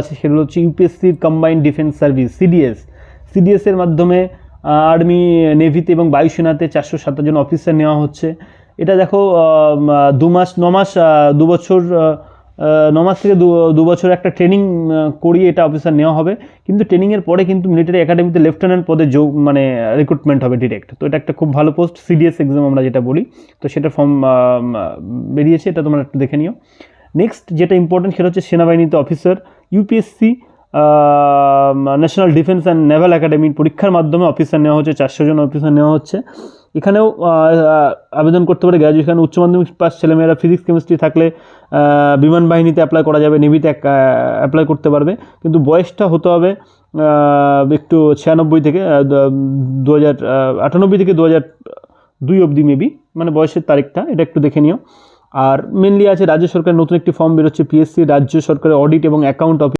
আছে সেগুলো হচ্ছে ইউপিএসসির কম্বাইন্ড ডিফেন্স সার্ভিস সিডিএসের মাধ্যমে আর্মি, নেভিতে এবং বায়ুসেনাতে 407 জন অফিসার নেওয়া হচ্ছে। এটা দেখো 2 মাস 9 মাস 2 বছর 9 মাস থেকে 2 বছর একটা ট্রেনিং করিয়ে এটা অফিসার নেওয়া হবে, কিন্তু ট্রেনিংয়ের পরে কিন্তু মিলিটারি একাডেমিতে লেফটেন্যান্ট পদে মানে রিক্রুটমেন্ট হবে ডিরেক্ট। তো এটা একটা খুব ভালো পোস্ট, সিডিএস এক্সাম আমরা যেটা বলি। তো সেটা ফর্ম বেরিয়েছে, এটা তোমরা একটু দেখে নিও। নেক্সট যেটা ইম্পর্টেন্ট সেটা হচ্ছে সেনাবাহিনীতে officer, UPSC national defence and Naval একাডেমির পরীক্ষার মাধ্যমে অফিসার নেওয়া হচ্ছে, 400 জন অফিসার নেওয়া হচ্ছে। এখানেও আবেদন করতে পারে গ্র্যাজুয়েশন, উচ্চ মাধ্যমিক পাস ছেলেমেয়েরা ফিজিক্স কেমিস্ট্রি থাকলে বিমান বাহিনীতে অ্যাপ্লাই করা যাবে, নেভিতে অ্যাপ্লাই করতে পারবে, কিন্তু বয়সটা হতে হবে একটু 96 থেকে 2098 থেকে 2002 অবধি মেবি, মানে বয়সের তারিখটা এটা একটু দেখে নিও। আর মেনলি আছে রাজ্য সরকারের নতুন একটি ফর্ম বেরোচ্ছে, পিএসসি রাজ্য সরকারের অডিট এবং অ্যাকাউন্ট অফিস